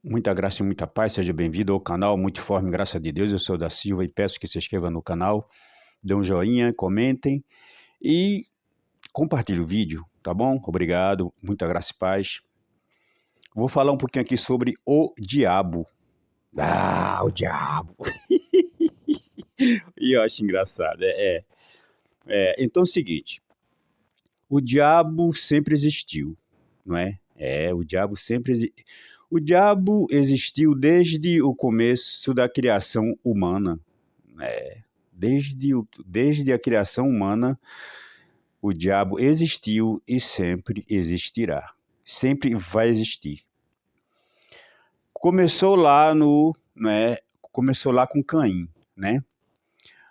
Muita graça e muita paz, seja bem-vindo ao canal Multiforme Graça de Deus. Eu sou o da Silva e peço que se inscreva no canal, dê um joinha, comentem e compartilhe o vídeo, tá bom? Obrigado, muita graça e paz. Vou falar um pouquinho aqui sobre o diabo. O diabo! E eu acho engraçado. Então é o seguinte, o diabo sempre existiu, não é? O diabo sempre existiu. O diabo existiu desde o começo da criação humana. Desde a criação humana, o diabo existiu e sempre existirá. Sempre vai existir. Começou lá começou lá com Caim, né?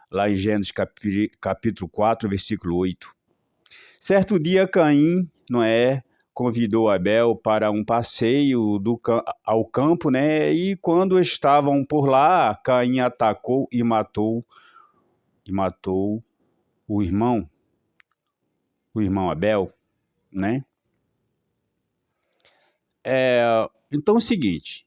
Lá em Gênesis capítulo 4, versículo 8. Certo dia, Caim, convidou Abel para um passeio ao campo, né? E quando estavam por lá, Caim atacou e matou o irmão Abel, né? Então é o seguinte,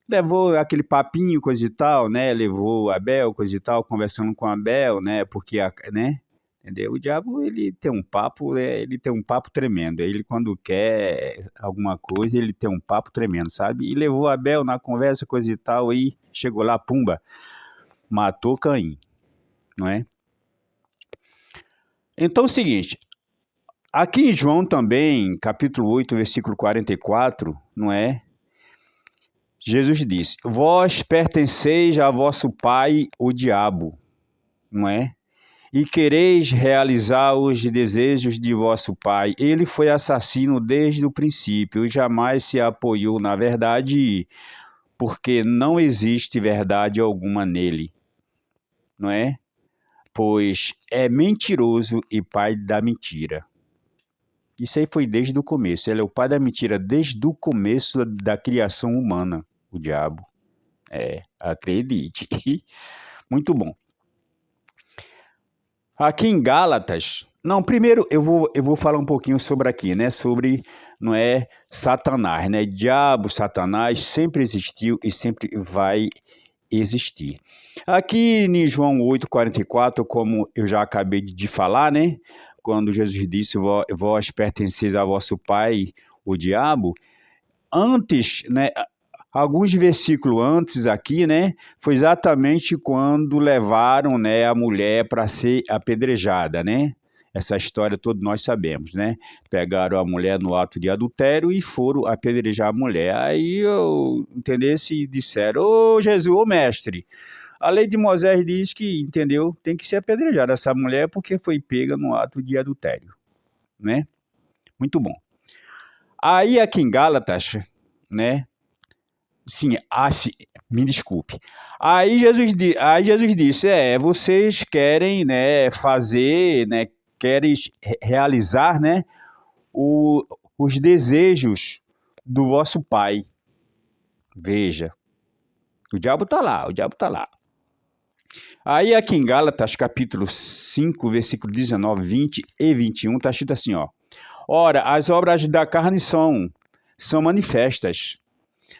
levou aquele papinho, coisa e tal, né? Levou Abel, coisa e tal, conversando com Abel, né? Porque, né? Entendeu? O diabo, ele tem um papo, ele tem um papo tremendo. Ele, quando quer alguma coisa, ele tem um papo tremendo, sabe? E levou Abel na conversa, coisa e tal, e chegou lá, pumba, matou Caim, não é? Então é o seguinte, aqui em João também, capítulo 8, versículo 44, não é? Jesus disse, vós pertenceis a vosso pai, o diabo, não é? E quereis realizar os desejos de vosso pai. Ele foi assassino desde o princípio e jamais se apoiou na verdade, porque não existe verdade alguma nele, não é? Pois é mentiroso e pai da mentira. Isso aí foi desde o começo. Ele é o pai da mentira desde o começo da criação humana, o diabo. Acredite. Muito bom. Aqui em Gálatas, não, primeiro eu vou falar um pouquinho sobre aqui, né? Sobre, não é, Satanás, né? Diabo, Satanás sempre existiu e sempre vai existir. Aqui em João 8,44, como eu já acabei de falar, né? Quando Jesus disse, vós pertenceis a vosso pai, o diabo, antes, né? Alguns versículos antes aqui, né, foi exatamente quando levaram, né, a mulher para ser apedrejada, né? Essa história todos nós sabemos, né? Pegaram a mulher no ato de adultério e foram apedrejar a mulher. Aí eu entendesse e disseram: "Ô Jesus, ô mestre, a lei de Moisés diz que, entendeu? Tem que ser apedrejada essa mulher porque foi pega no ato de adultério", né? Muito bom. Aí aqui em Gálatas, né? Sim, sim, me desculpe. Aí Jesus disse, vocês querem, né, fazer, né, querem realizar, né, o, os desejos do vosso pai. Veja, o diabo está lá, o diabo está lá. Aí aqui em Gálatas, capítulo 5, versículo 19, 20 e 21, está escrito assim, ó. Ora, as obras da carne são manifestas.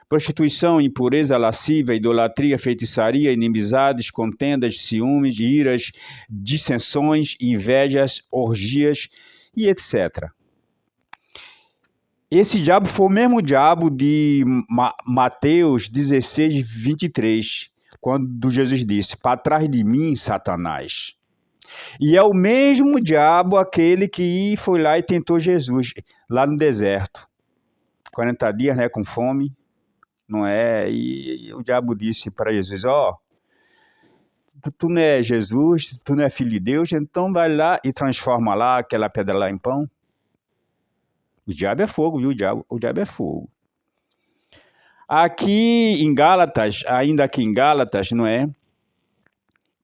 Prostituição, impureza, lascívia, idolatria, feitiçaria, inimizades, contendas, ciúmes, iras, dissensões, invejas, orgias e etc. Esse diabo foi o mesmo diabo de Mateus 16, 23, quando Jesus disse, para trás de mim, Satanás. E é o mesmo diabo aquele que foi lá e tentou Jesus, lá no deserto. 40 dias, né, com fome. Não é? E o diabo disse para Jesus, tu não é Jesus, tu não é filho de Deus, então vai lá e transforma lá aquela pedra lá em pão. O diabo é fogo, viu? O diabo é fogo. Aqui em Gálatas, ainda aqui em Gálatas, não é?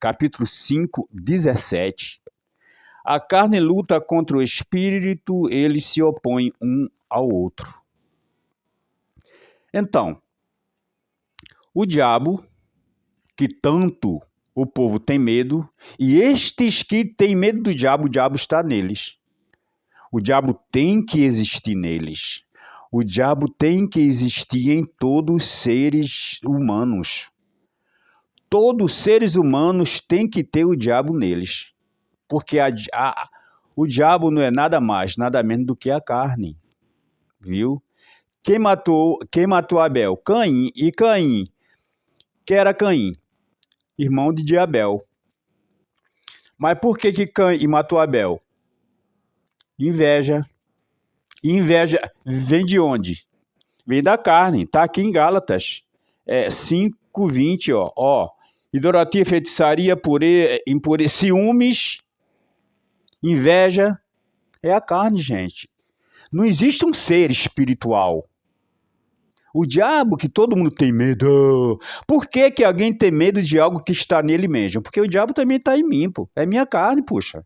Capítulo 5, 17. A carne luta contra o espírito, eles se opõem um ao outro. Então, o diabo, que tanto o povo tem medo, e estes que têm medo do diabo, o diabo está neles. O diabo tem que existir neles. O diabo tem que existir em todos os seres humanos. Todos os seres humanos têm que ter o diabo neles. Porque o diabo não é nada mais, nada menos do que a carne. Viu? Quem matou Abel? Caim. E Caim? Quem era Caim? Irmão de Abel. Mas por que Caim matou Abel? Inveja. E inveja vem de onde? Vem da carne. Está aqui em Gálatas 5:20, ó. Idolatria, feitiçaria, impureza, ciúmes, inveja. É a carne, gente. Não existe um ser espiritual. O diabo, que todo mundo tem medo. Por que alguém tem medo de algo que está nele mesmo? Porque o diabo também está em mim, pô. É minha carne, puxa.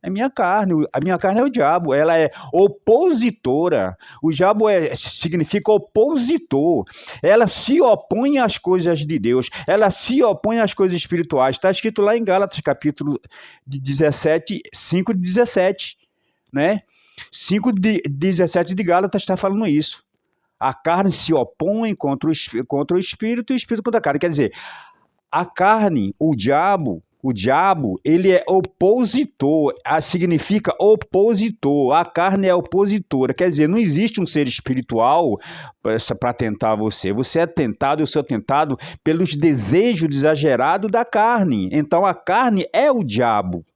É minha carne. A minha carne é o diabo. Ela é opositora. O diabo significa opositor. Ela se opõe às coisas de Deus. Ela se opõe às coisas espirituais. Está escrito lá em Gálatas, capítulo 17, 5:17, né? 5:17 de Gálatas está falando isso. A carne se opõe contra o espírito e o espírito contra a carne. Quer dizer, a carne, o diabo, ele é opositor, significa opositor. A carne é opositora. Quer dizer, não existe um ser espiritual para tentar você. Você é tentado, eu sou tentado pelos desejos exagerados da carne. Então, a carne é o diabo.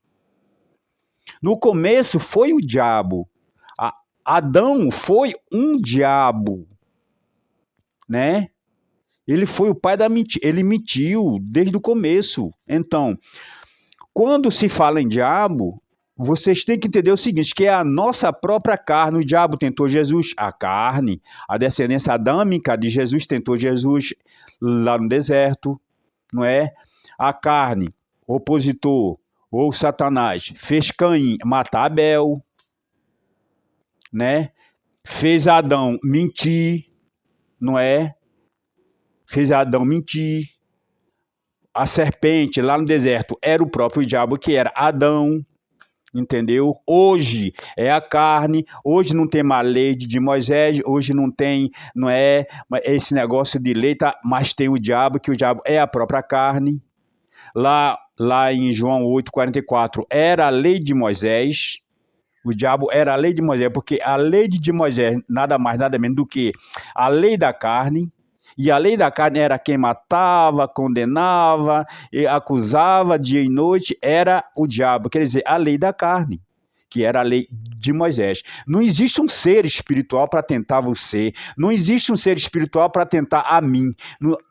No começo foi o diabo. Adão foi um diabo, né? Ele foi o pai da mentira, ele mentiu desde o começo. Então, quando se fala em diabo, vocês têm que entender o seguinte, que é a nossa própria carne. O diabo tentou Jesus, a carne, a descendência adâmica de Jesus tentou Jesus lá no deserto, não é? A carne, opositor, ou Satanás, fez Caim matar Abel, né? Fez Adão mentir, não é? Fez Adão mentir. A serpente lá no deserto era o próprio diabo, que era Adão, entendeu? Hoje é a carne, hoje não tem mais lei de Moisés, hoje não tem, não é esse negócio de lei, tá? Mas tem o diabo, que o diabo é a própria carne. Lá em João 8:44 era a lei de Moisés. O diabo era a lei de Moisés, porque a lei de Moisés nada mais, nada menos do que a lei da carne. E a lei da carne era quem matava, condenava, e acusava dia e noite, era o diabo. Quer dizer, a lei da carne, que era a lei de Moisés. Não existe um ser espiritual para tentar você. Não existe um ser espiritual para tentar a mim.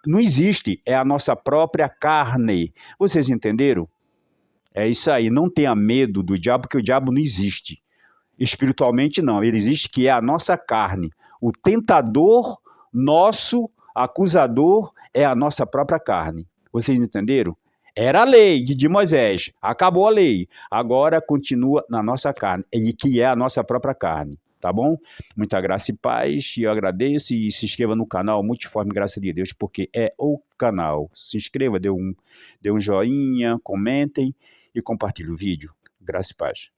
Não existe. É a nossa própria carne. Vocês entenderam? É isso aí. Não tenha medo do diabo, porque o diabo não existe. Espiritualmente não, ele existe, que é a nossa carne. O tentador, nosso acusador, é a nossa própria carne. Vocês entenderam? Era a lei de Moisés, acabou a lei, agora continua na nossa carne, e que é a nossa própria carne. Tá bom? Muita graça e paz, e eu agradeço, e se inscreva no canal Multiforme Graça de Deus, porque é o canal. Se inscreva, dê um joinha, comentem e compartilhe o vídeo. Graça e paz.